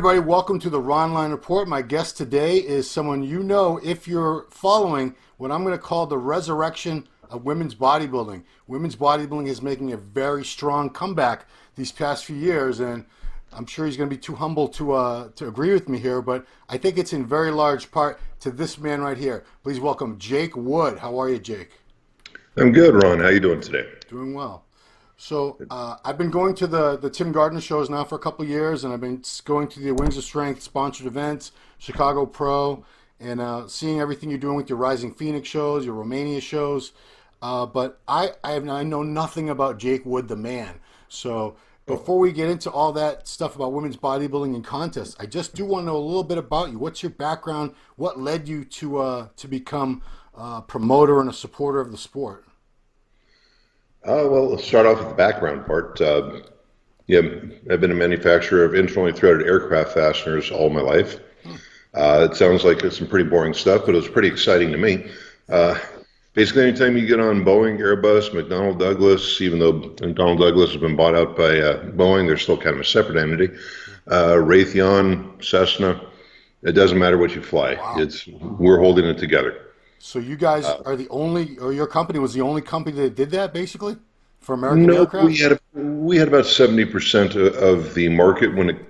everybody, welcome to the Ronline Report. My guest today is someone you know if you're following what I'm going to call the resurrection of women's bodybuilding. Women's bodybuilding is making a very strong comeback these past few years, and I'm sure he's going to be too humble to agree with me here, but I think it's in very large part to this man right here. Please welcome Jake Wood. How are you, Jake? I'm good, Ron. How you doing today? Doing well. So I've been going to the Tim Gardner shows now for a couple of years, and I've been going to the Wings of Strength sponsored events, Chicago Pro, and seeing everything you're doing with your Rising Phoenix shows, your Romania shows. But I know nothing about Jake Wood, the man. So before we get into all that stuff about women's bodybuilding and contests, I just do want to know a little bit about you. What's your background? What led you to become a promoter and a supporter of the sport? Well, let's start off with the background part. Yeah, I've been a manufacturer of internally threaded aircraft fasteners all my life. It sounds like it's some pretty boring stuff, but it was pretty exciting to me. Basically, anytime you get on Boeing, Airbus, McDonnell Douglas, even though McDonnell Douglas has been bought out by Boeing, they're still kind of a separate entity. Raytheon, Cessna, it doesn't matter what you fly. Wow. We're holding it together. So you guys are the only, or your company was the only company that did that, basically, for American aircraft? We had about 70% of the market when it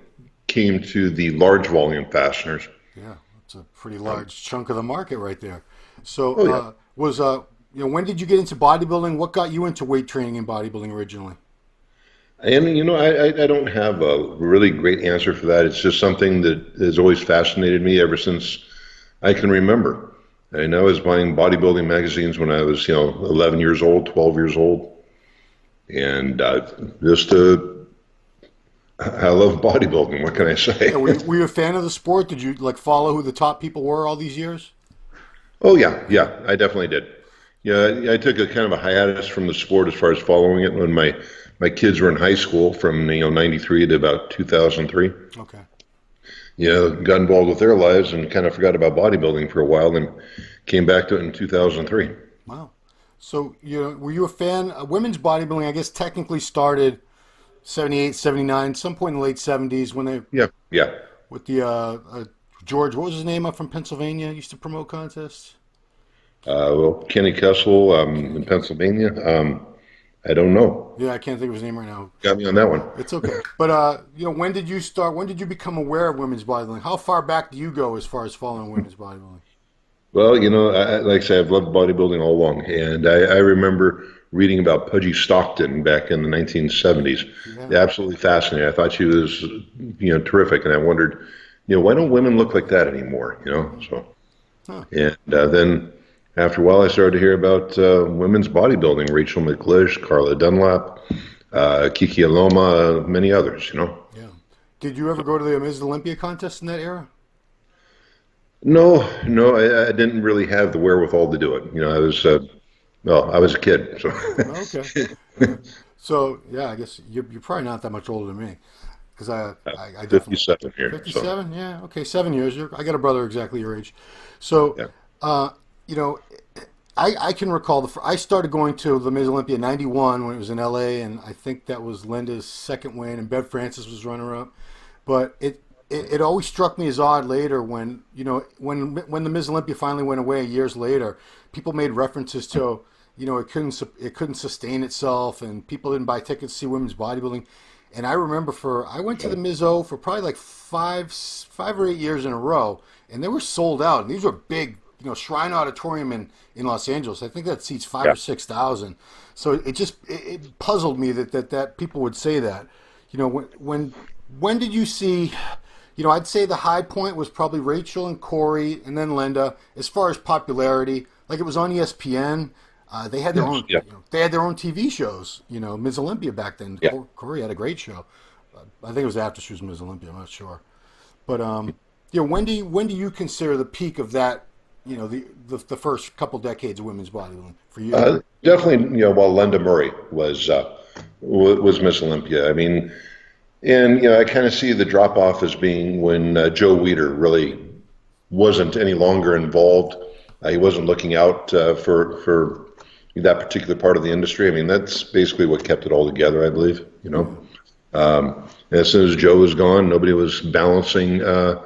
came to the large volume fasteners. Yeah, it's a pretty large chunk of the market right there. So when did you get into bodybuilding? What got you into weight training and bodybuilding originally? And, I don't have a really great answer for that. It's just something that has always fascinated me ever since I can remember. And I was buying bodybuilding magazines when I was, 11 years old, 12 years old. And I love bodybuilding. What can I say? Yeah, were you a fan of the sport? Did you follow who the top people were all these years? Oh, yeah, I definitely did. Yeah, I took a kind of a hiatus from the sport as far as following it when my kids were in high school from, 93 to about 2003. Okay. Got involved with their lives and kind of forgot about bodybuilding for a while, then came back to it in 2003. Wow. So, were you a fan? Women's bodybuilding, I guess, technically started 78, 79, some point in the late 70s when they... Yeah. With the, George, what was his name up from Pennsylvania, used to promote contests? Well, Kenny Kessel in Pennsylvania. I don't know. Yeah, I can't think of his name right now. Got me on that one. It's okay. But, when did you start? When did you become aware of women's bodybuilding? How far back do you go as far as following women's bodybuilding? Well, like I say, I've loved bodybuilding all along. And I remember reading about Pudgy Stockton back in the 1970s. Yeah. Absolutely fascinating. I thought she was, terrific. And I wondered, why don't women look like that anymore? So. Huh. And then... after a while, I started to hear about women's bodybuilding, Rachel McLish, Carla Dunlap, Kiki Aloma, many others, Yeah. Did you ever go to the Ms. Olympia contest in that era? No, I didn't really have the wherewithal to do it. I was a kid. So. Okay. So, yeah, I guess you're probably not that much older than me. Because I 57 here. 57? So. Yeah, okay, 7 years. I got a brother exactly your age. So, yeah. I can recall I started going to the Ms. Olympia in 91 when it was in LA, and I think that was Linda's second win, and Bev Francis was runner-up. But it always struck me as odd later when the Ms. Olympia finally went away years later, people made references to, it couldn't sustain itself, and people didn't buy tickets to see women's bodybuilding. And I remember I went to the Ms. O for probably like five or 8 years in a row, and they were sold out, and these were big, Shrine Auditorium in Los Angeles. I think that seats 5,000 or 6,000. So it puzzled me that people would say that. When did you see? I'd say the high point was probably Rachel and Corey, and then Linda. As far as popularity, like it was on ESPN. They had their own. They had their own TV shows. Ms. Olympia back then. Yeah. Corey had a great show. I think it was after she was Ms. Olympia. I'm not sure. But when do you consider the peak of that? The first couple decades of women's bodybuilding for you? Definitely, while Linda Murray was Miss Olympia. I mean, and I kind of see the drop off as being when Joe Weider really wasn't any longer involved. He wasn't looking out for that particular part of the industry. I mean, that's basically what kept it all together, I believe. And as soon as Joe was gone, nobody was balancing, the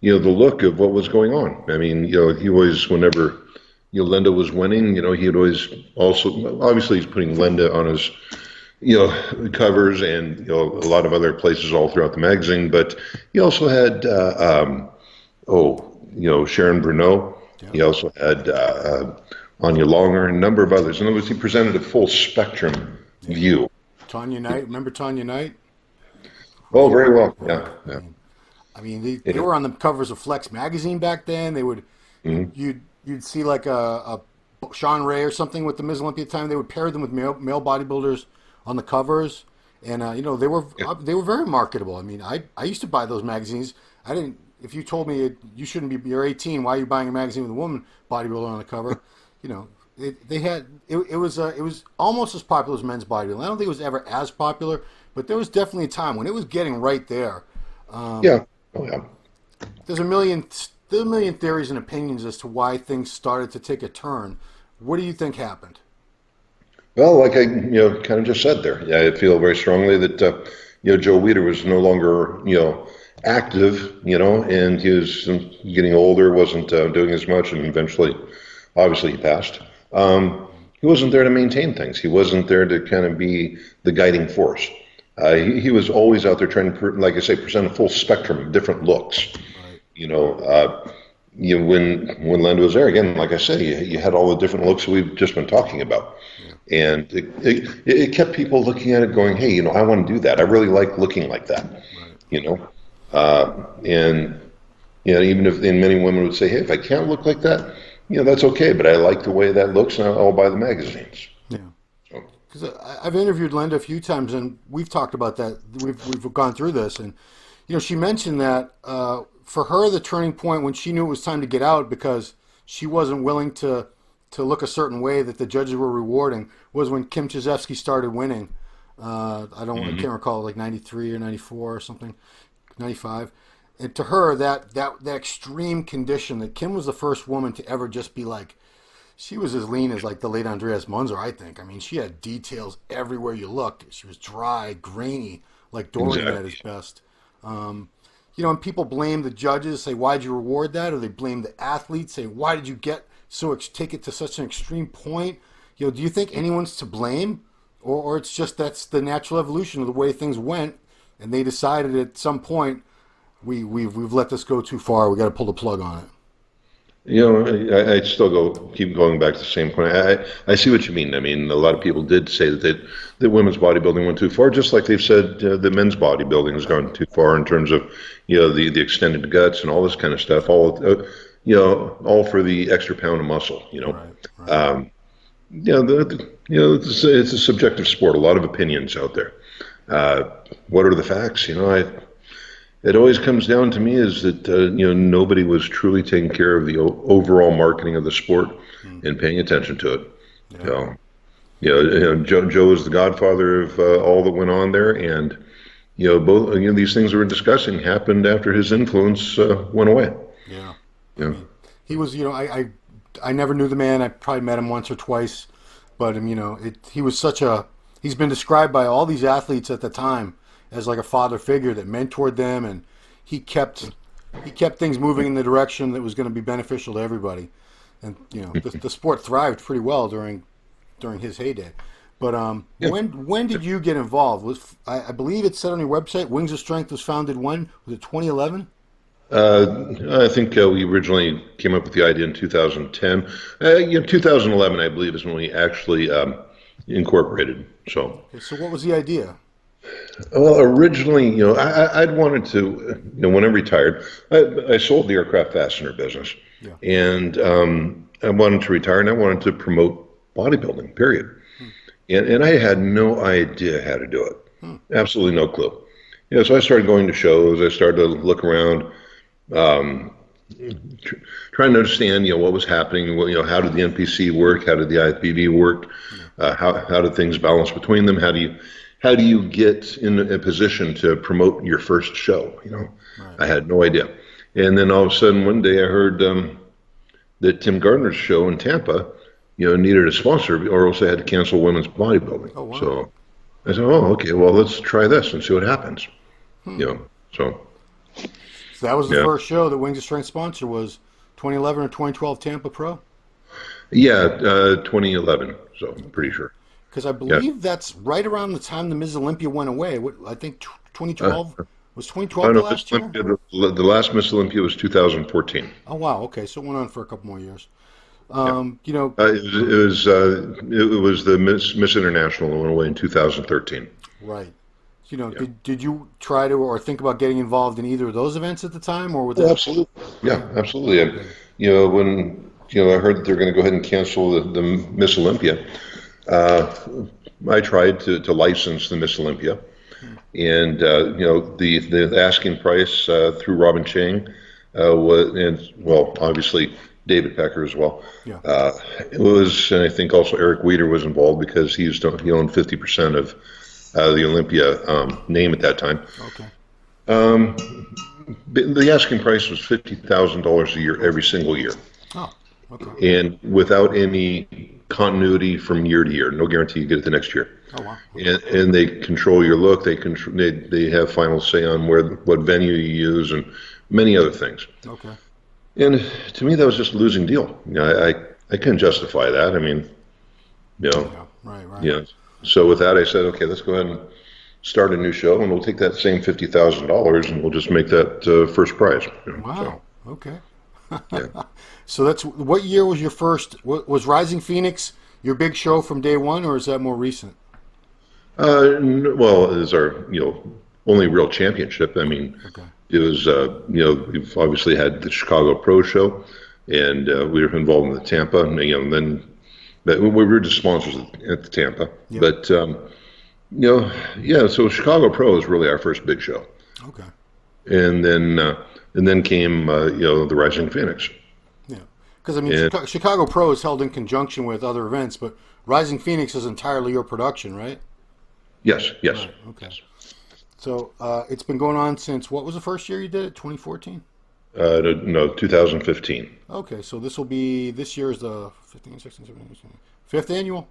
look of what was going on. I mean, he always, whenever, Linda was winning, he'd always also, obviously he's putting Linda on his, covers and, a lot of other places all throughout the magazine, but he also had, Sharon Bruneau. Yeah. He also had Anya Longer and a number of others. In other words, he presented a full spectrum view. Tanya Knight, remember Tanya Knight? Oh, very well. Yeah. I mean, they were on the covers of Flex magazine back then. They would, you'd see like a Sean Ray or something with the Ms. Olympia time. They would pair them with male bodybuilders on the covers, and they were very marketable. I mean, I used to buy those magazines. I didn't. If you told me you shouldn't be, you're 18, why are you buying a magazine with a woman bodybuilder on the cover? It was almost as popular as men's bodybuilding. I don't think it was ever as popular, but there was definitely a time when it was getting right there. Yeah. There's a million theories and opinions as to why things started to take a turn. What do you think happened? Well, like I kind of just said there, I feel very strongly that Joe Weider was no longer active, and he was getting older, wasn't doing as much, and eventually, obviously, he passed. He wasn't there to maintain things. He wasn't there to kind of be the guiding force. He was always out there trying to, like I say, present a full spectrum of different looks. Right. When Linda was there, again, like I say, you had all the different looks that we've just been talking about. Yeah. And it kept people looking at it going, hey, I want to do that. I really like looking like that, right. And even if, and many women would say, hey, if I can't look like that, that's okay, but I like the way that looks, and I'll buy the magazines. Yeah. Because I've interviewed Linda a few times, and we've talked about that. We've gone through this, and she mentioned that for her, the turning point when she knew it was time to get out because she wasn't willing to look a certain way that the judges were rewarding was when Kim Chizevsky started winning. I can't recall, like 93 or 94 or something, 95. And to her, that extreme condition that Kim was the first woman to ever just be like, she was as lean as like the late Andreas Munzer, I think. I mean, she had details everywhere you looked. She was dry, grainy, like Dorian at his best. And people blame the judges, say, why'd you reward that? Or they blame the athletes, say, why did you take it to such an extreme point? Do you think anyone's to blame? Or it's just that's the natural evolution of the way things went, and they decided at some point, we've let this go too far. We got to pull the plug on it. I still keep going back to the same point. I see what you mean. I mean, a lot of people did say that women's bodybuilding went too far, just like they've said the men's bodybuilding has gone too far in terms of the extended guts and all this kind of stuff. All for the extra pound of muscle. Right. It's a subjective sport. A lot of opinions out there. What are the facts? It always comes down to me is that nobody was truly taking care of the overall marketing of the sport and paying attention to it. Yeah. Joe is the godfather of all that went on there, and both these things we're discussing happened after his influence went away. Yeah. Yeah. He was I never knew the man. I probably met him once or twice, but he was he's been described by all these athletes at the time as like a father figure that mentored them, and he kept things moving in the direction that was going to be beneficial to everybody. And the sport thrived pretty well during his heyday. But when did you get involved? I believe it said on your website, Wings of Strength was founded when? Was it 2011? I think we originally came up with the idea in 2010. 2011, I believe, is when we actually incorporated. So what was the idea? Well, originally, I'd wanted to, when I retired, I sold the aircraft fastener business, and I wanted to retire, and I wanted to promote bodybuilding, period. And I had no idea how to do it, absolutely no clue. So I started going to shows, I started to look around, trying to understand, what was happening, how did the NPC work, how did the IFBB work, how did things balance between them, how do you get in a position to promote your first show? Right. I had no idea. And then all of a sudden one day I heard that Tim Gardner's show in Tampa, needed a sponsor, or else they had to cancel women's bodybuilding. Oh, wow. So, I said, oh, okay, well, let's try this and see what happens. Hmm. You know, so So that was the yeah, first show that Wings of Strength sponsor was 2011 or 2012 Tampa Pro. yeah, 2011. So I'm Okay. pretty sure. Because I Yeah. believe that's right around the time the Ms. Olympia went away. I think Uh, 2012 was I 2012 don't the know. Miss last year. Olympia, the last Miss Olympia was 2014. Oh wow. Okay, so it went on for a couple more years. Yeah. You know, It was the Miss International that went away in 2013. right. You know, Yeah. did you try to or think about getting involved in either of those events at the time, or was Oh, that? absolutely. Yeah, Yeah. absolutely. And Okay. when I heard that they're going to go ahead and cancel the Miss Olympia, uh, I tried to license the Miss Olympia, Hmm. and the asking price through Robin Chang was, and well, obviously David Pecker as well. Yeah. Uh, it was, and I think also Eric Weeder was involved because he owned 50% of the Olympia name at that time. Okay. Um, the asking price was $50,000 a year every single year, Oh. Okay. and without any continuity from year to year, no guarantee you get it the next year. Oh wow. Okay. And they control your look. They have final say on what venue you use and many other things. Okay. And to me, that was just a losing deal. I couldn't justify that. I mean, you know, Yeah. Right. Right. yeah. So with that, I said, okay, let's go ahead and start a new show, and we'll take that same $50,000 and we'll just make that first prize. So Wow. Okay. yeah. So that's what year was your first? Was Rising Phoenix your big show from day one, or is that more recent? Well, it is our only real championship. I mean, Okay. it was we've obviously had the Chicago Pro Show, and we were involved in the Tampa, and then but we were just sponsors at the Tampa. Yep. But yeah. So Chicago Pro is really our first big show, Okay. and then came the Rising Phoenix. Yeah. Because I mean, And Chicago Pro is held in conjunction with other events, but Rising Phoenix is entirely your production, right? yes, yes, Right. Okay. yes. So it's been going on since what was the first year you did it? 2014. No, 2015. Okay, so this year is the 15, 16, 17, 18, fifth annual.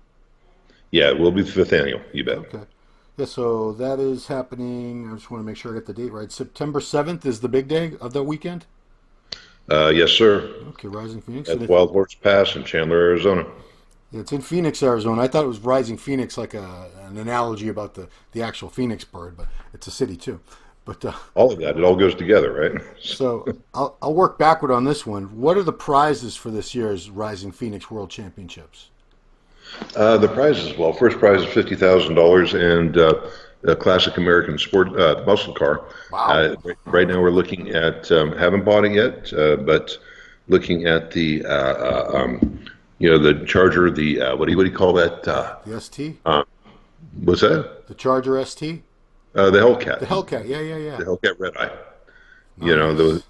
Yeah, it will be the fifth annual. You bet. Okay. Yeah, so that is happening. I just want to make sure I get the date right. September 7th is the big day of the weekend. Yes, sir. Okay, Rising Phoenix. At Wild Horse Pass in Chandler, Arizona. Yeah, it's in Phoenix, Arizona. I thought it was Rising Phoenix, like an analogy about the actual Phoenix bird, but it's a city too. But All of that, it all goes together, right? so I'll work backward on this one. What are the prizes for this year's Rising Phoenix World Championships? The prizes, well, first prize is $50,000 and a classic American sport muscle car. Wow. Right now, we're looking at haven't bought it yet, but looking at the Charger, what do you call that? The ST? What's that? The Charger ST? The Hellcat. The Hellcat. Yeah, yeah, yeah. The Hellcat Red Eye. Nice.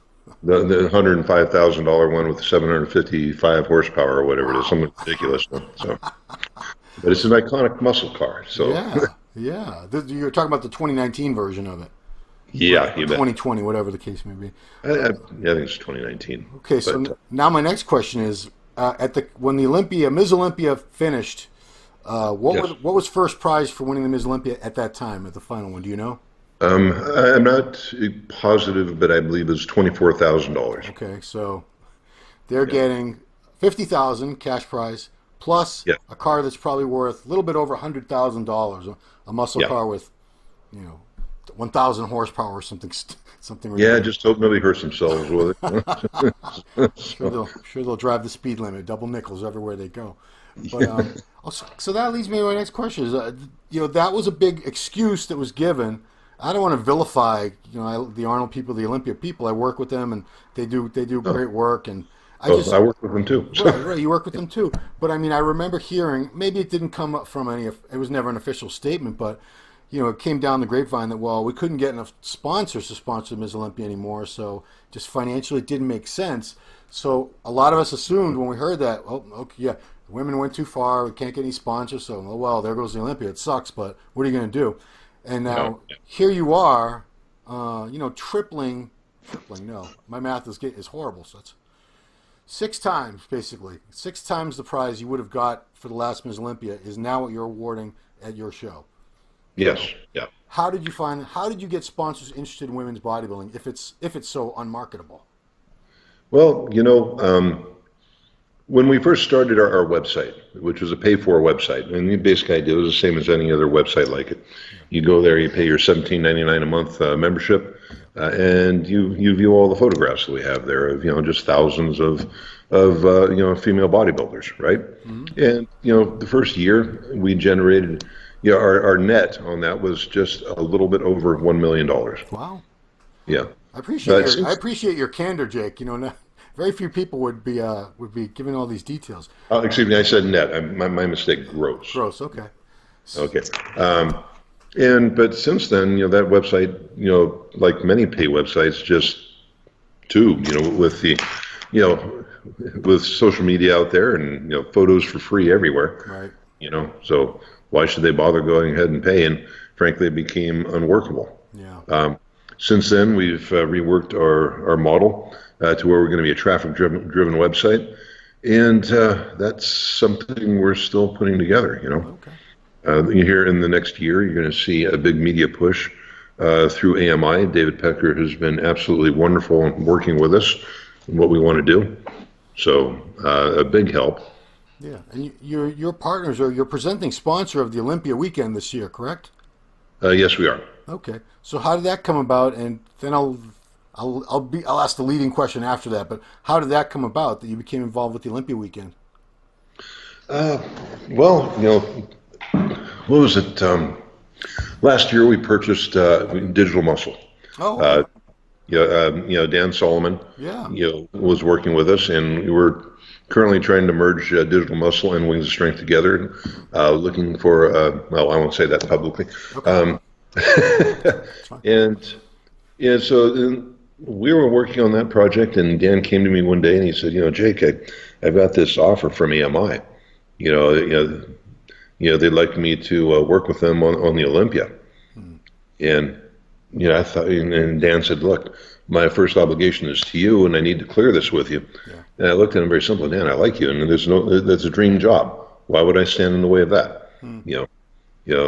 The $105,000 one with 755 horsepower or whatever it is, something ridiculous. So, but it's an iconic muscle car. So Yeah, yeah. You're talking about the 2019 version of it. yeah, Or you bet. 2020, whatever the case may be. Yeah, I think it's 2019. Okay, so But now my next question is: when the Ms. Olympia finished, yes, what was first prize for winning the Ms. Olympia at that time at the final one? Do you know? I'm not positive, but I believe it's $24,000. Okay, so they're Yeah, getting 50,000 cash prize plus yeah, a car that's probably worth a little bit over $100,000, a muscle yeah, car with 1,000 horsepower or something something yeah. ridiculous. Just hope nobody hurts themselves with it. Sure, So, they'll drive the speed limit, double nickels everywhere they go. But so that leads me to my next question: is that was a big excuse that was given. I don't want to vilify the Arnold people, the Olympia people. I work with them, and they do oh, great work. And I oh, just I work with them too. right, So, right. You work with them too. But I mean, I remember hearing maybe it didn't come up from any. It was never an official statement, but it came down the grapevine that we couldn't get enough sponsors to sponsor Ms. Olympia anymore, so just financially it didn't make sense. So a lot of us assumed when we heard that, oh, okay, yeah, women went too far, we can't get any sponsors, so there goes the Olympia. It sucks, but what are you going to do? And no, now here you are, tripling. No, my math is horrible. So that's six times basically. Six times the prize you would have got for the last Ms. Olympia is now what you're awarding at your show. Yes, yeah. How did you get sponsors interested in women's bodybuilding if it's so unmarketable? Well, when we first started our website, which was a pay-for website, and the basic idea was the same as any other website like it. You go there, you pay your $17.99 a month membership, and you view all the photographs that we have there of just thousands of female bodybuilders, right? And the first year we generated, our net on that was just a little bit over $1 million. Wow. Yeah. I appreciate your candor, Jake. Very few people would be giving all these details. Oh, excuse me, I said net. My mistake. Gross. Gross. Okay. Okay. But since then, that website, like many pay websites, just tube. With the, with social media out there and photos for free everywhere. Right. So why should they bother going ahead and pay? And frankly, it became unworkable. Yeah. Since then, we've reworked our model to where we're going to be a traffic-driven website, and that's something we're still putting together. Okay. Here in the next year, you're going to see a big media push through AMI. David Pecker has been absolutely wonderful in working with us and what we want to do. So a big help. Yeah, and your partners are your presenting sponsor of the Olympia weekend this year, correct? Yes, we are. Okay. So how did that come about? And then I'll ask the leading question after that. But how did that come about that you became involved with the Olympia weekend? Well, what was it? Last year we purchased Digital Muscle. Oh. Dan Solomon. Yeah. Was working with us, and we were currently trying to merge Digital Muscle and Wings of Strength together, looking for. Well, I won't say that publicly. Okay. And so we were working on that project, and Dan came to me one day and he said, Jake, I've got this offer from EMI. They'd like me to work with them on the Olympia. And I thought, and Dan said, look, my first obligation is to you, and I need to clear this with you. Yeah. And I looked at him very simply, Dan, I like you, and that's a dream job. Why would I stand in the way of that?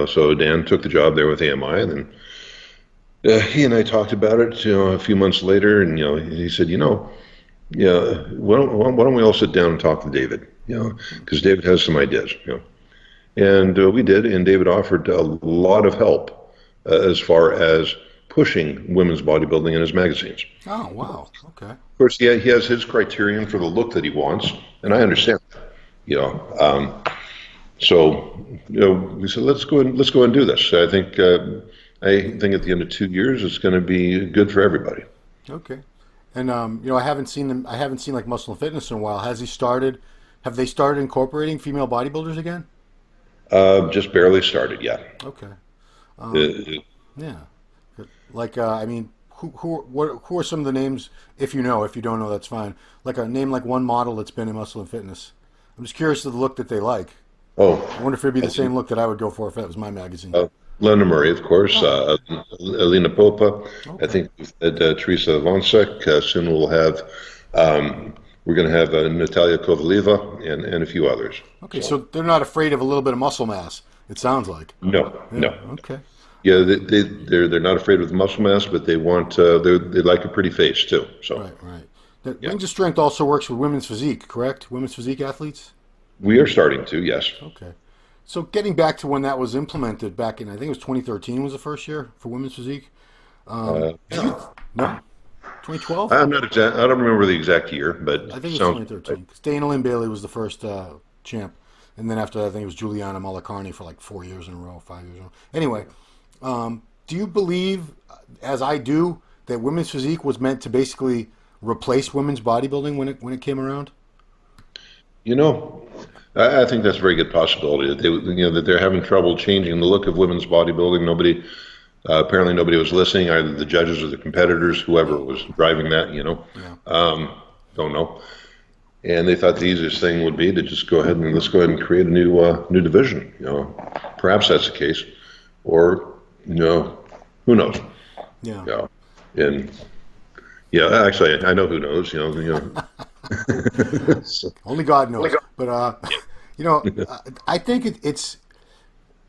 So Dan took the job there with AMI, and then he and I talked about it, a few months later, and he said, why don't we all sit down and talk to David? Because David has some ideas. And we did, and David offered a lot of help as far as pushing women's bodybuilding in his magazines. Oh, wow. Okay. Of course, he has his criterion for the look that he wants, and I understand that. So we said, let's go and do this. I think at the end of 2 years, it's going to be good for everybody. Okay. And I haven't seen like Muscle and Fitness in a while. Have they started incorporating female bodybuilders again? Just barely started, yeah. Okay. Yeah. Like, who are some of the names? If you don't know, that's fine. Like a name, like one model that's been in Muscle and Fitness. I'm just curious to the look that they like. Oh, I wonder if it'd be the same look that I would go for if that was my magazine. Linda Murray, of course. Alina Popa. Okay. I think Teresa Vonsek. Soon we'll have. We're going to have Natalia Kovaleva and a few others. Okay, so they're not afraid of a little bit of muscle mass. It sounds like. No. Okay. Yeah, they're not afraid of the muscle mass, but they want they like a pretty face too. So. Right. Wings of Strength also works with women's physique, correct? Women's physique athletes. We are starting to, yes. Okay. So getting back to when that was implemented back in, I think it was 2013 was the first year for women's physique. No, 2012. I'm not exact. I don't remember the exact year, but I think it was 2013. Because Dana Lynn Bailey was the first champ, and then after that, I think it was Juliana Malacarni for like 4 years in a row, 5 years in a row. Anyway, do you believe, as I do, that women's physique was meant to basically replace women's bodybuilding when it came around? I think that's a very good possibility that they're having trouble changing the look of women's bodybuilding. Apparently nobody was listening, either the judges or the competitors, whoever was driving that. Yeah. Don't know. And they thought the easiest thing would be to just let's go ahead and create a new division. Perhaps that's the case, or who knows? Yeah. And actually, I know who knows. Only God knows. But I think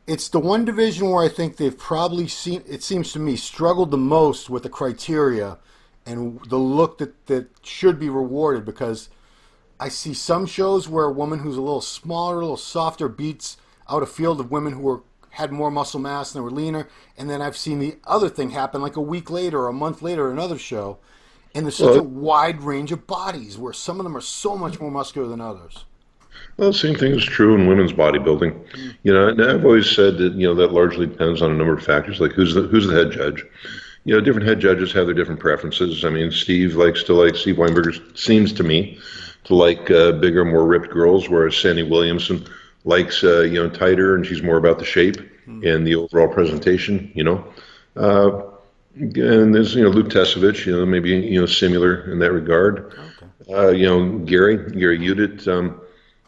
It's the one division where I think they've probably seen, it seems to me, struggled the most with the criteria and the look that should be rewarded, because I see some shows where a woman who's a little smaller, a little softer beats out a field of women who had more muscle mass and they were leaner, and then I've seen the other thing happen like a week later or a month later, another show, and there's such a wide range of bodies where some of them are so much more muscular than others. Well, the same thing is true in women's bodybuilding. And I've always said that that largely depends on a number of factors, like who's the head judge. Different head judges have their different preferences. I mean, Steve Weinberger seems to me to like bigger, more ripped girls, whereas Sandy Williamson likes tighter, and she's more about the shape and the overall presentation. And there's Luke Tesovich, maybe similar in that regard. Okay. Gary Udit.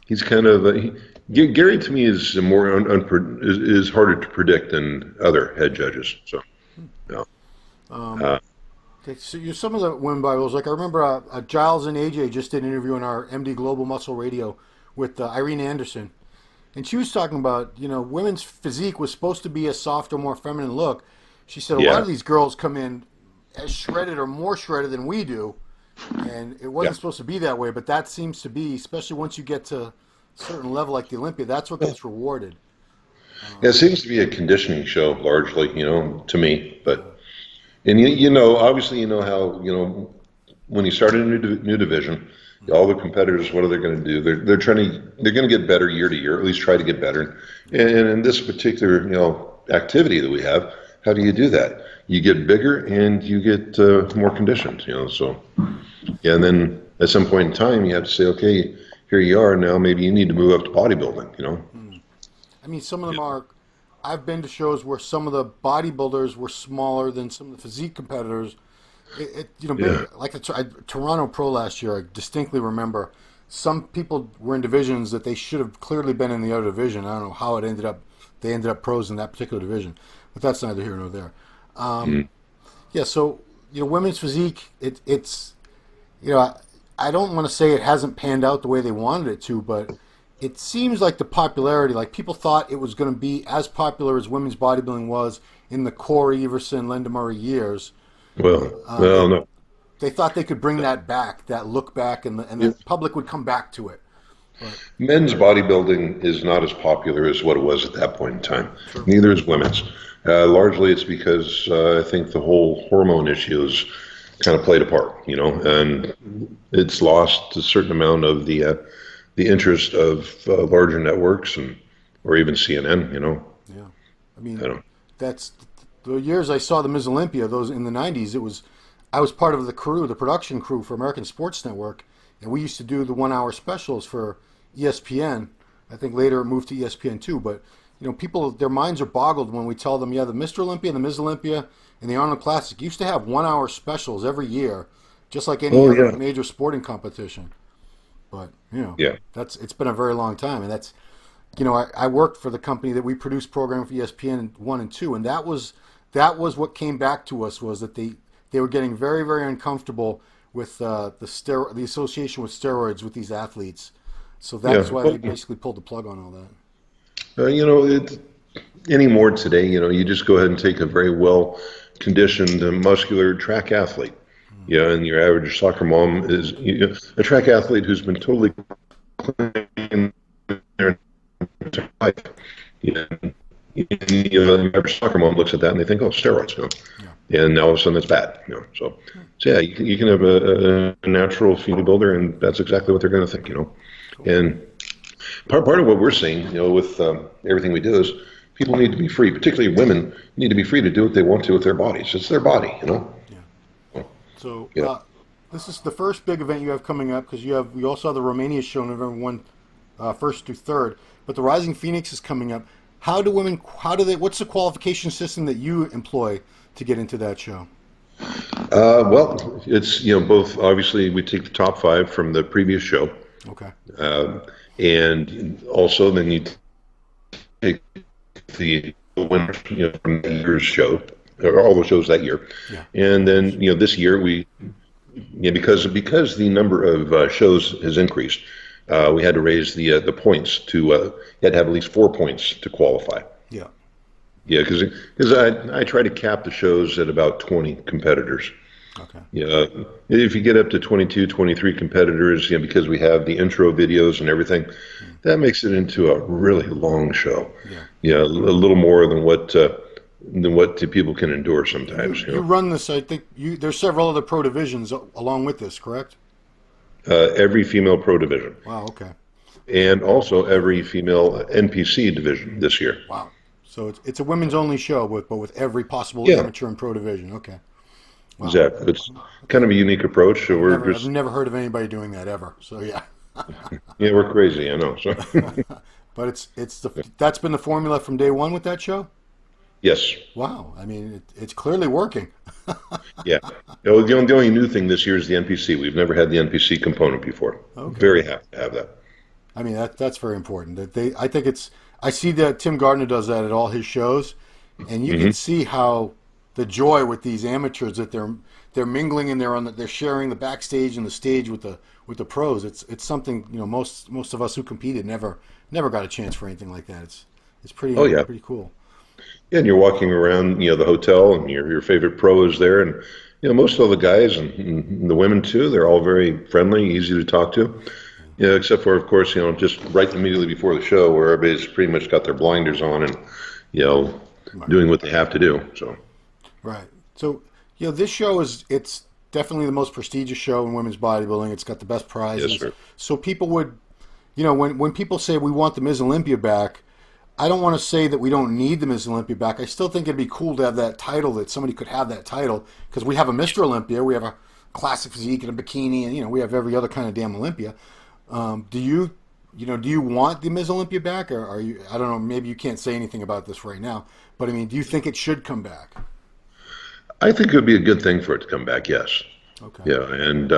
He's kind of Gary to me is more is harder to predict than other head judges. So, yeah. Okay, so you're some of the women bodybuilders. Like I remember Giles and AJ just did an interview on our MD Global Muscle Radio with Irene Anderson, and she was talking about women's physique was supposed to be a softer, more feminine look. She said a lot of these girls come in as shredded or more shredded than we do. And it wasn't supposed to be that way, but that seems to be, especially once you get to a certain level like the Olympia, that's what gets rewarded. It seems to be a conditioning show largely, to me. But and obviously how when you start a new division, all the competitors, what are they going to do? They're going to get better year to year, at least try to get better. And in this particular activity that we have, how do you do that? You get bigger and you get more conditioned, So, and then at some point in time, you have to say, okay, here you are now. Maybe you need to move up to bodybuilding, I mean, some of them are. I've been to shows where some of the bodybuilders were smaller than some of the physique competitors. Like the Toronto Pro last year, I distinctly remember some people were in divisions that they should have clearly been in the other division. I don't know how they ended up pros in that particular division, but that's neither here nor there. So women's physique, it's I don't want to say it hasn't panned out the way they wanted it to, but it seems like the popularity, like people thought it was going to be as popular as women's bodybuilding was in the Corey Everson, Linda Murray years. Well, no. They thought they could bring that back, that look back, and the public would come back to it. But men's bodybuilding is not as popular as what it was at that point in time. Sure. Neither is women's. Largely, it's because I think the whole hormone issues kind of played a part, and it's lost a certain amount of the interest of larger networks or even CNN, Yeah, I mean, that's the years I saw the Ms. Olympia. Those in the '90s, I was part of the production crew for American Sports Network, and we used to do the 1 hour specials for ESPN. I think later it moved to ESPN2, but people, their minds are boggled when we tell them, the Mr. Olympia and the Ms. Olympia and the Arnold Classic used to have 1 hour specials every year, just like any other major sporting competition. But, it's been a very long time. And that's, I worked for the company that we produced programming for ESPN 1 and 2, and that was what came back to us, was that they were getting very, very uncomfortable with the association with steroids with these athletes. So that's why they basically pulled the plug on all that. Anymore today, you just go ahead and take a very well-conditioned, muscular track athlete. And your average soccer mom is a track athlete who's been totally clean their entire life. The average soccer mom looks at that and they think, oh, steroids. And now all of a sudden that's bad. So you can have a natural female builder, and that's exactly what they're going to think. And part of what we're seeing, with everything we do is people need to be free, particularly women need to be free to do what they want to with their bodies. It's their body, So this is the first big event you have coming up, because we also have the Romania show November 1, 1st through 3rd, but the Rising Phoenix is coming up. What's the qualification system that you employ to get into that show? Well, it's, both, obviously we take the top 5 from the previous show. Okay. And also then you take the winner, from the year's show, or all the shows that year. Yeah. And then, this year because the number of shows has increased, we had to raise the points to, you had to have at least 4 points to qualify. Yeah. Yeah, because I try to cap the shows at about 20 competitors. Okay. Yeah, if you get up to 22, 23 competitors, because we have the intro videos and everything, that makes it into a really long show. Yeah. Yeah, a little more than what the people can endure sometimes. You run this. I think there's several other pro divisions along with this, correct? Every female pro division, Wow. Okay. and also every female NPC division this year. Wow. So it's a women's only show, but with every possible Yeah, amateur and pro division. Okay. Wow. exactly. It's kind of a unique approach. So I've never heard of anybody doing that ever. So yeah. yeah, we're crazy, I know. So But that's been the formula from day one with that show. yes, Wow. I mean, it's clearly working. yeah. The only new thing this year is the NPC. We've never had the NPC component before. Okay. Very happy to have that. I mean, that's very important. I think I see that Tim Gardner does that at all his shows, and you can see how the joy with these amateurs that they're mingling and they're sharing the backstage and the stage with the pros. It's something most of us who competed never got a chance for anything like that. It's pretty pretty cool. Yeah, and you're walking around, the hotel, and your favorite pro is there, and most of the guys and the women too. They're all very friendly, easy to talk to. Yeah, except for, of course, just right immediately before the show, where everybody's pretty much got their blinders on and doing what they have to do. So right. So this show it's definitely the most prestigious show in women's bodybuilding. It's got the best prizes. yes, sir. So people would, when people say we want the Ms. Olympia back, I don't want to say that we don't need the Ms. Olympia back. I still think it'd be cool to have that title, that somebody could have that title, because we have a Mr. Olympia, we have a classic physique and a bikini, and we have every other kind of damn Olympia. Do you want the Ms. Olympia back, or are you? I don't know. Maybe you can't say anything about this right now, but I mean, do you think it should come back? I think it would be a good thing for it to come back. Yes. Okay. Yeah, and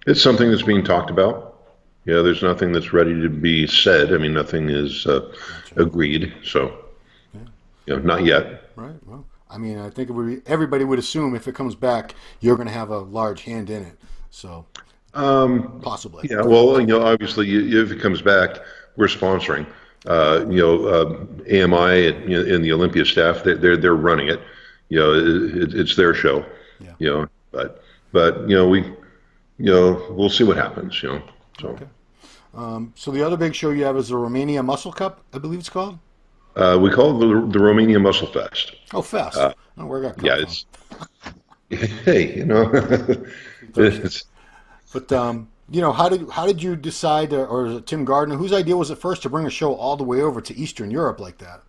it's something that's being talked about. Yeah, there's nothing that's ready to be said. I mean, nothing is agreed. So, not yet. Right. Well, I mean, I think everybody would assume if it comes back, you're going to have a large hand in it. So, possibly. Yeah. Well, obviously, if it comes back, we're sponsoring. AMI and the Olympia staff, they're running it. It's their show. Yeah. But we'll see what happens. So. Okay. So the other big show you have is the Romania Muscle Cup, I believe it's called. We call it the Romania Muscle Fest. Oh, Fest. I don't know where that comes from. Hey, it's. But how did you decide, or is it Tim Gardner? Whose idea was it first to bring a show all the way over to Eastern Europe like that?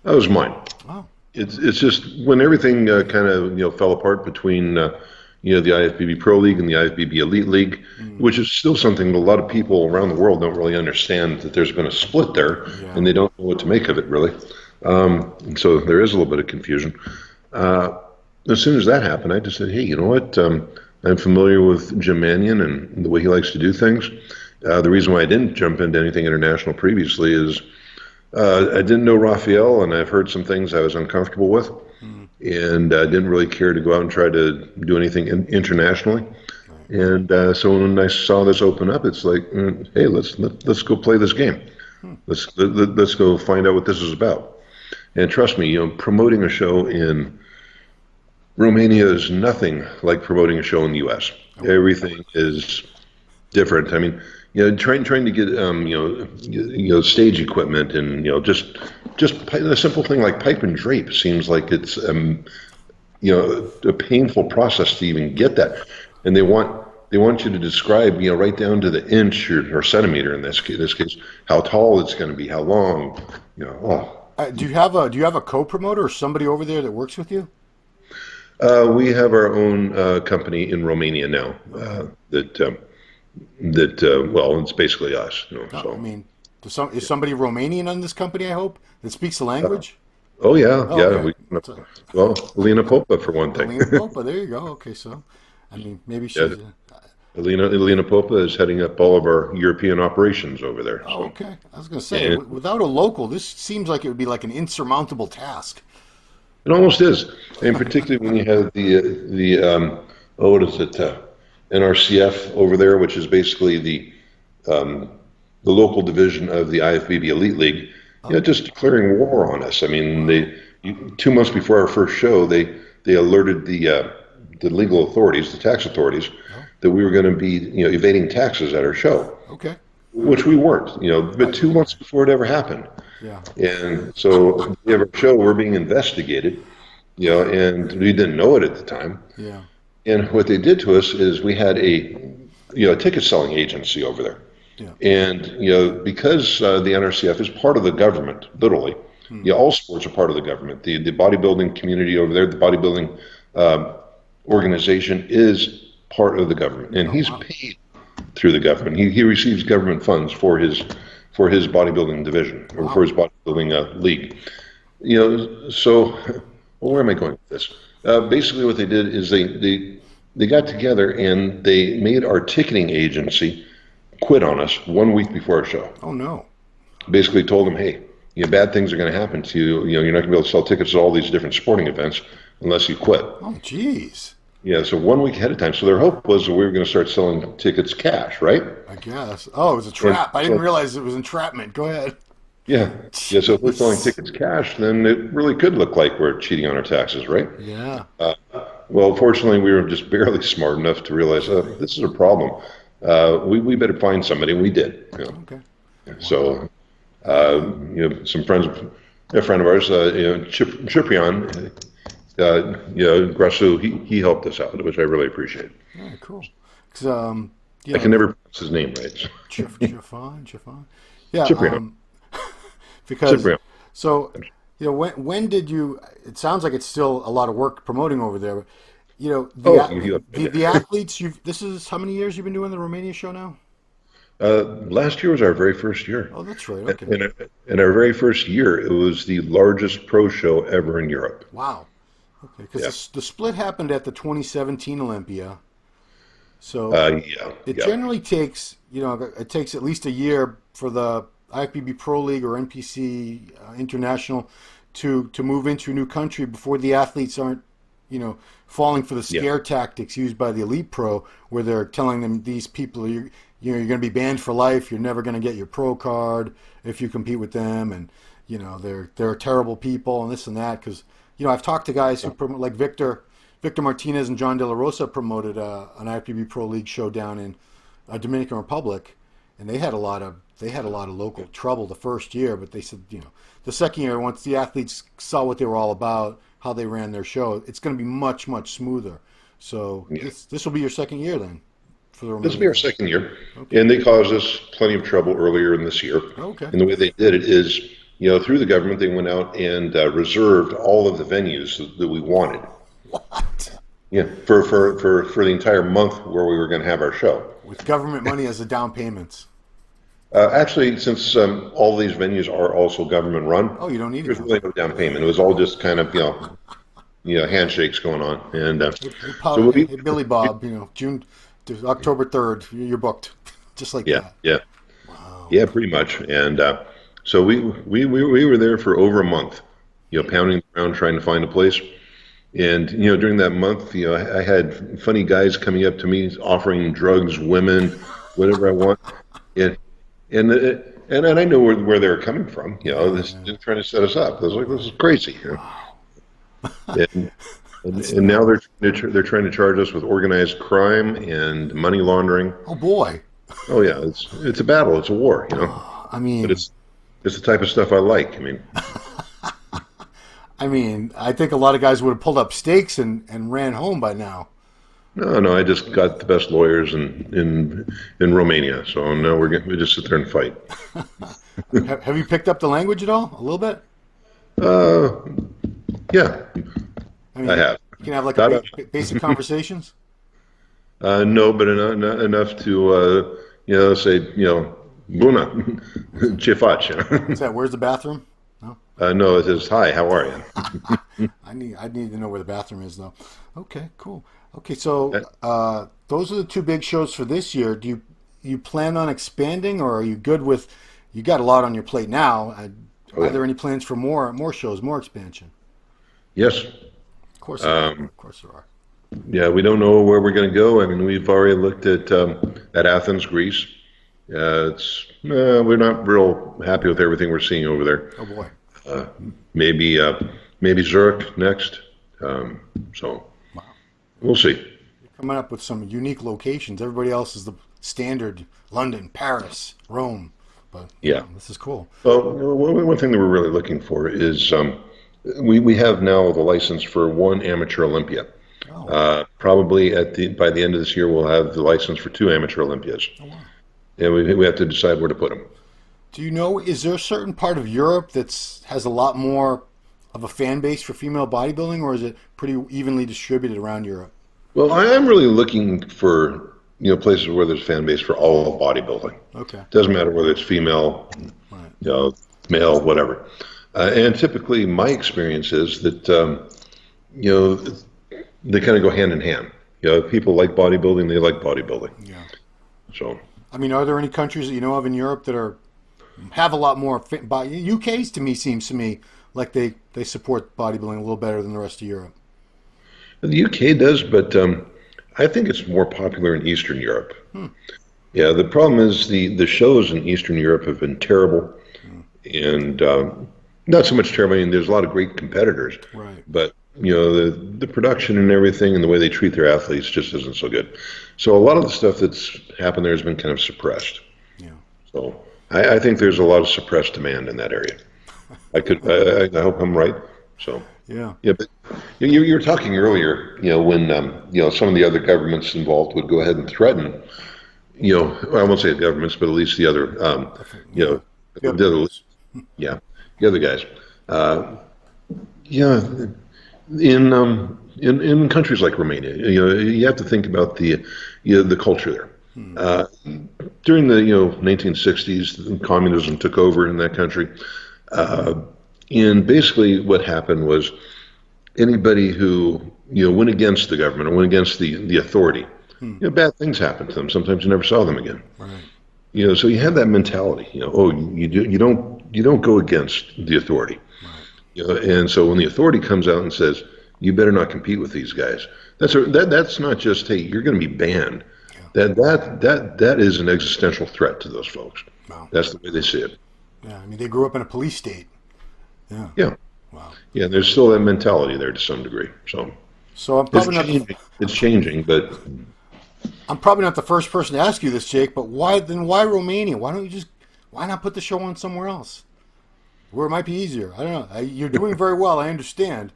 That was mine. Oh. It's just when everything kind of fell apart between the IFBB Pro League and the IFBB Elite League, which is still something that a lot of people around the world don't really understand, that there's been a split there, and they don't know what to make of it, really. And so there is a little bit of confusion. As soon as that happened, I just said, hey, you know what? I'm familiar with Jim Mannion and the way he likes to do things. The reason why I didn't jump into anything international previously is I didn't know Raphael, and I've heard some things I was uncomfortable with. And I didn't really care to go out and try to do anything internationally. And so when I saw this open up, it's like, hey, let's go play this game. Let's go find out what this is about. And trust me, promoting a show in Romania is nothing like promoting a show in the U.S. Everything is different. I mean, trying to get stage equipment and just a simple thing like pipe and drape seems like it's a painful process to even get that, and they want you to describe right down to the inch or centimeter in this case how tall it's going to be, how long. Do you have a co-promoter or somebody over there that works with you? We have our own company in Romania now well, it's basically us. So. I mean, is somebody Romanian on this company, I hope, that speaks the language? Oh, yeah. Okay. Well, Alina Popa, for one thing. Alina Popa, there you go. Okay, so, I mean, maybe she's... Alina Popa is heading up all of our European operations over there. Oh, okay. I was going to say, without a local, this seems like it would be like an insurmountable task. It almost is, and particularly when you have the what is it, NRCF over there, which is basically the local division of the IFBB Elite League. just declaring war on us. I mean, 2 months before our first show, they alerted the legal authorities, the tax authorities, that we were going to be evading taxes at our show. Okay. Which we weren't, but 2 months before it ever happened. Yeah. And so we have a show, we're being investigated, and we didn't know it at the time. Yeah. And what they did to us is we had a ticket selling agency over there. Yeah. And, because the NRCF is part of the government, literally, all sports are part of the government. The bodybuilding community over there, the bodybuilding organization is part of the government. And he's paid through the government. He receives government funds for his bodybuilding division or for his bodybuilding league. So where am I going with this? Basically, what they did is they got together and they made our ticketing agency quit on us 1 week before our show. Oh no! Basically, told them, hey, bad things are going to happen to you. You're not going to be able to sell tickets to all these different sporting events unless you quit. Oh, jeez. Yeah, so 1 week ahead of time. So their hope was that we were going to start selling tickets cash, right? I guess. Oh, it was a trap. I didn't realize it was entrapment. Go ahead. Yeah. So if we're selling tickets cash, then it really could look like we're cheating on our taxes, right? Yeah. Well, fortunately, we were just barely smart enough to realize this is a problem. We better find somebody, and we did. Okay. So, some friends, a friend of ours, Ciprian, Grasso, he helped us out, which I really appreciate. Yeah, cool. I can never pronounce his name right. Chiffon. Yeah. Ciprian. Because Ciprian. So, when did you? It sounds like it's still a lot of work promoting over there. The athletes. This is how many years you've been doing the Romania show now? Last year was our very first year. Oh, that's right. Okay. In our very first year, it was the largest pro show ever in Europe. Wow. Okay, because the split happened at the 2017 Olympia. So it generally takes, it takes at least a year for the IFBB Pro League or NPC International to move into a new country before the athletes aren't, falling for the scare tactics used by the Elite Pro, where they're telling them these people you're going to be banned for life. You're never going to get your pro card if you compete with them, and they're terrible people and this and that. Because I've talked to guys who promote, like Victor Martinez and John De La Rosa promoted an IFBB Pro League show down in Dominican Republic, and they had a lot of local trouble the first year. But they said, the second year, once the athletes saw what they were all about, how they ran their show, it's going to be much, much smoother. So this will be your second year then? This will be our second year. Okay. And they caused us plenty of trouble earlier in this year. Okay. And the way they did it is, through the government, they went out and reserved all of the venues that we wanted. What? Yeah, for the entire month where we were going to have our show. With government money as a down payments. Actually, since all these venues are also government run, you don't need there's really no down payment. It was all just kind of handshakes going on. And hey, Billy Bob, June to October 3rd, you're booked, just like that. Yeah. Wow. Yeah, pretty much. And so we were there for over a month, pounding around trying to find a place. And during that month, I had funny guys coming up to me offering drugs, women, whatever I want, and I know where they were coming from. They're trying to set us up. I was like, this is crazy. And now they're trying to charge us with organized crime and money laundering. Oh boy. Oh yeah, it's a battle. It's a war. I mean, but it's the type of stuff I like. I think a lot of guys would have pulled up stakes and ran home by now. No, I just got the best lawyers in Romania, so now we just sit there and fight. Have you picked up the language at all? A little bit? Yeah, I have. You can have like basic conversations? No, but enough to say Buna, ce faci? What's that? Where's the bathroom? No, it is hi. How are you? I need to know where the bathroom is, though. Okay, cool. Okay, so those are the two big shows for this year. Do you plan on expanding, or are you good with? You got a lot on your plate now. Are there any plans for more shows, more expansion? Yes. Of course there are. Yeah, we don't know where we're going to go. We've already looked at Athens, Greece. we're not real happy with everything we're seeing over there. Oh boy. Uh, maybe maybe Zurich next. So Wow. we'll see. You're coming up with some unique locations. Everybody else is the standard London, Paris, Rome. But Yeah. this is cool. Well, one thing that we're really looking for is we have now the license for one amateur Olympia. Oh. Probably by the end of this year, we'll have the license for two amateur Olympias. Oh, wow. And we have to decide where to put them. Do you know, is there a certain part of Europe has a lot more of a fan base for female bodybuilding, or is it pretty evenly distributed around Europe? Well, I'm really looking for places where there's fan base for all of bodybuilding. Okay. Doesn't matter whether it's female, Right. male, whatever. And typically, my experience is that they kind of go hand in hand. People like bodybuilding; they like bodybuilding. Yeah. So, I mean, are there any countries that you know of in Europe that have a lot more UK's to me seems to me like they support bodybuilding a little better than the rest of Europe. the UK does, but I think it's more popular in Eastern Europe. Yeah, the problem is the shows in Eastern Europe have been terrible, and not so much terrible. I mean, there's a lot of great competitors, Right. but the production and everything and the way they treat their athletes just isn't so good. So a lot of the stuff that's happened there has been kind of suppressed. Yeah. So I think there's a lot of suppressed demand in that area. I hope I'm right. So Yeah. yeah, but you were talking earlier, when some of the other governments involved would go ahead and threaten, I won't say the governments, but at least the other, the other, yeah, the other guys. Yeah, in countries like Romania, you have to think about the culture there. During the 1960s, communism took over in that country, and basically what happened was anybody who went against the government or went against the authority, bad things happened to them. Sometimes you never saw them again. Right. So you had that mentality. You don't go against the authority. And so when the authority comes out and says, you better not compete with these guys, that's not just, hey, you're going to be banned. Yeah. That is an existential threat to those folks. Wow. That's the way they see it. Yeah. I mean, they grew up in a police state. Yeah. Yeah. Wow. Yeah, there's still that mentality there to some degree. So It's changing, but I'm probably not the first person to ask you this, Jake, but why Romania? Why not put the show on somewhere else where it might be easier? I don't know. You're doing very well, I understand,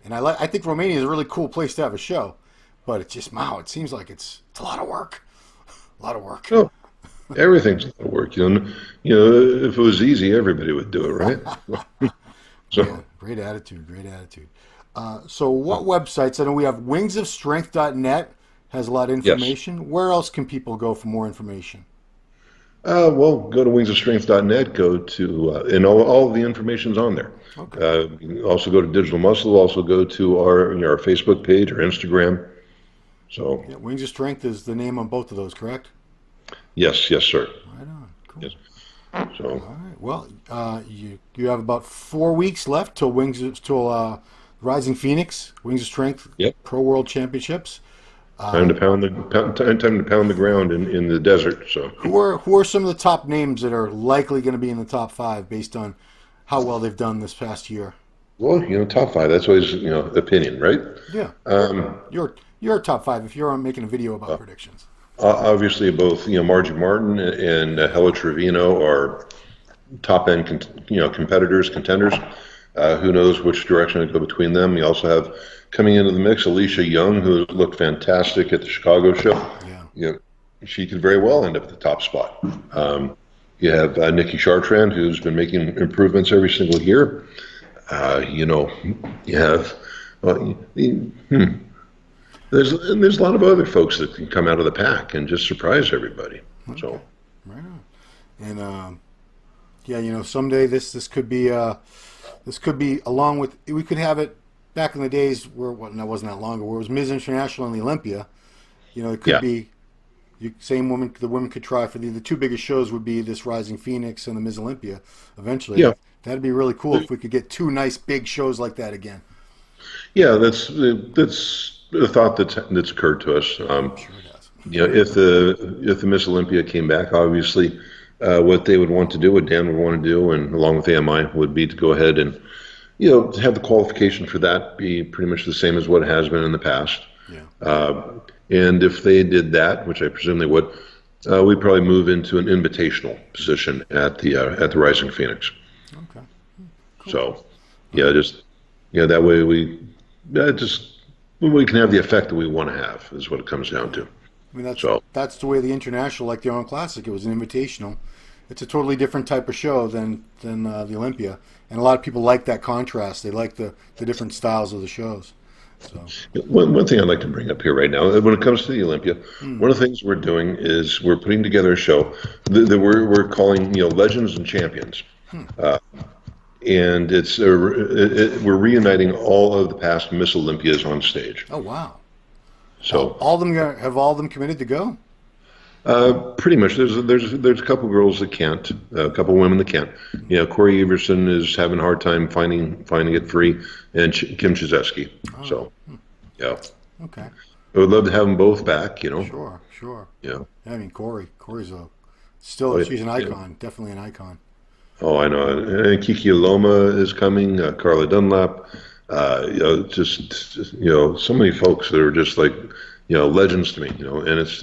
and I think Romania is a really cool place to have a show, but it's just it seems like it's a lot of work, a lot of work. oh, everything's going to work. If it was easy, everybody would do it, right? So. Yeah, great attitude, great attitude. So what websites? I know we have wingsofstrength.net has a lot of information. Yes. Where else can people go for more information? Well, go to wingsofstrength.net, go to, and all the information's on there. Okay. You can also go to Digital Muscle, also go to our Facebook page or Instagram. So yeah, Wings of Strength is the name on both of those, correct? Yes, sir. Right on. Cool. Yes. So. All right. Well, you have about 4 weeks left till Rising Phoenix, Wings of Strength Pro World Championships. Time to pound the ground in the desert. So who are some of the top names that are likely going to be in the top 5 based on how well they've done this past year? Well, top 5. That's always opinion, right? Yeah. You're top 5 if you're making a video about predictions. Obviously, both Margie Martin and Hella Trevino are top end contenders. Who knows which direction to go between them? You also have coming into the mix Alicia Young, who looked fantastic at the Chicago show. Yeah. She could very well end up at the top spot. You have Nikki Chartrand, who's been making improvements every single year. You have there's a lot of other folks that can come out of the pack and just surprise everybody. Okay. So right on. And someday this could be along with, we could have it back in the days where it wasn't that long ago, where it was Ms. International and the Olympia. It could be the women could try for the two biggest shows would be this Rising Phoenix and the Ms. Olympia eventually. Yeah. That'd be really cool if we could get 2 nice big shows like that again. Yeah, that's a thought that's occurred to us. Sure it If the Miss Olympia came back, obviously, what they would want to do, what Dan would want to do, and along with AMI, would be to go ahead and have the qualification for that be pretty much the same as what it has been in the past. Yeah. And if they did that, which I presume they would, we'd probably move into an invitational position at the Rising Phoenix. Okay. Cool. So, that way we can have the effect that we want to have is what it comes down to. I mean, that's the way the international, like the Arnold Classic, it was an invitational. It's a totally different type of show than the Olympia, and a lot of people like that contrast. They like the different styles of the shows. So one thing I'd like to bring up here right now, when it comes to the Olympia, one of the things we're doing is we're putting together a show that we're calling Legends and Champions, and we're reuniting all of the past Miss Olympias on stage. Oh wow! So all of them committed to go? Pretty much. There's a couple girls that can't, a couple women that can't. Corey Everson is having a hard time finding it free, and Kim Chizeski. Oh. So, yeah. Okay. I would love to have them both back. Sure. Yeah. I mean, Corey's she's an icon, definitely an icon. Oh, I know. And Kiki Aloma is coming. Carla Dunlap. Just so many folks that are just like legends to me. And it's.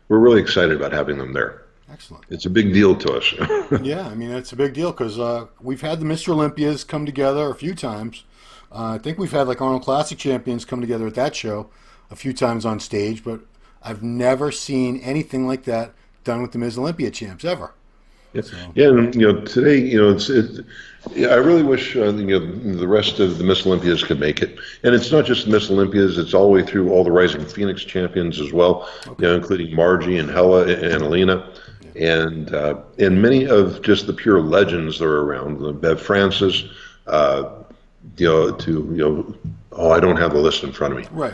We're really excited about having them there. Excellent. It's a big deal to us. Yeah, I mean, it's a big deal because we've had the Mr. Olympias come together a few times. I think we've had like Arnold Classic champions come together at that show a few times on stage, but I've never seen anything like that done with the Ms. Olympia champs ever. Yeah, so. Yeah, and today, I really wish the rest of the Miss Olympias could make it, and it's not just the Miss Olympias; it's all the way through all the Rising Phoenix champions as well, okay. Including Margie and Hella and Alina, and many of just the pure legends that are around. Bev Francis, I don't have the list in front of me. Right,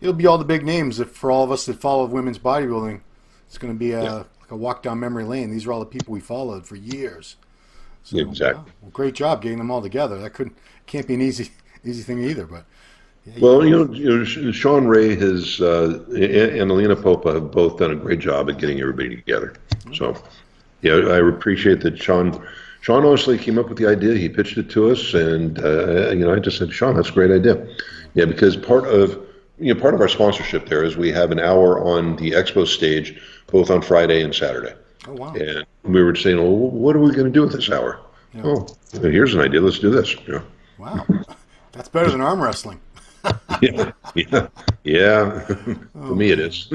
it'll be all the big names. For all of us that follow women's bodybuilding, it's going to be like a walk down memory lane. These are all the people we followed for years. So, exactly. Wow. Well, great job getting them all together. That can't be an easy thing either. But Sean Ray has and Alina Popa have both done a great job at getting everybody together. Mm-hmm. So, I appreciate that Sean honestly came up with the idea. He pitched it to us, and I just said, Sean, that's a great idea. Yeah, because part of our sponsorship there is we have an hour on the expo stage, both on Friday and Saturday. Oh, wow. And we were saying, well, what are we going to do with this hour? Yeah. Oh, here's an idea. Let's do this. Yeah. Wow. That's better than arm wrestling. Yeah. For me, it is.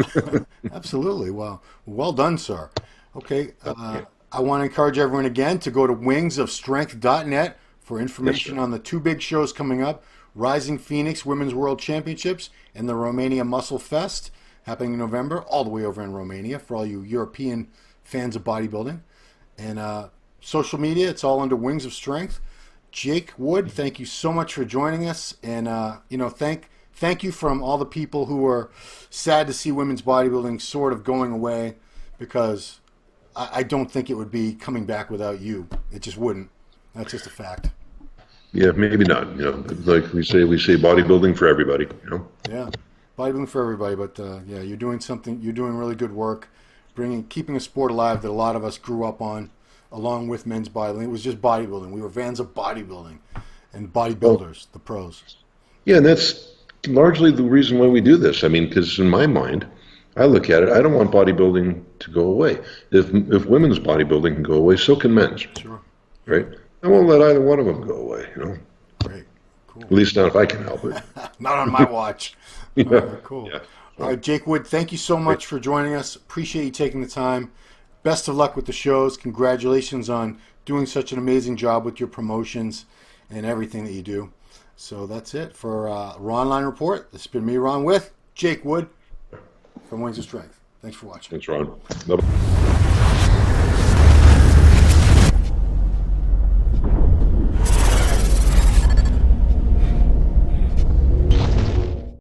Absolutely. Well done, sir. Okay. I want to encourage everyone again to go to wingsofstrength.net for information on the two big shows coming up, Rising Phoenix Women's World Championships and the Romania Muscle Fest happening in November, all the way over in Romania for all you European fans of bodybuilding. And social media, it's all under Wings of Strength. Jake Wood, thank you so much for joining us. And, thank you from all the people who are sad to see women's bodybuilding sort of going away, because I don't think it would be coming back without you. It just wouldn't. That's just a fact. Yeah, maybe not. Like we say bodybuilding for everybody. Yeah, bodybuilding for everybody. But you're doing something. You're doing really good work, keeping a sport alive that a lot of us grew up on, along with men's bodybuilding. It was just bodybuilding. We were fans of bodybuilding, and bodybuilders, the pros. Yeah, and that's largely the reason why we do this. I mean, because in my mind, I look at it, I don't want bodybuilding to go away. If women's bodybuilding can go away, so can men's. Sure. Right? I won't let either one of them go away, Great. Cool. At least not if I can help it. Not on my watch. Yeah. All right, cool. Yeah. All right, Jake Wood, thank you so much for joining us. Appreciate you taking the time. Best of luck with the shows. Congratulations on doing such an amazing job with your promotions and everything that you do. So that's it for Ronline Report. This has been me, Ron, with Jake Wood from Wings of Strength. Thanks for watching. Thanks, Ron. Bye-bye.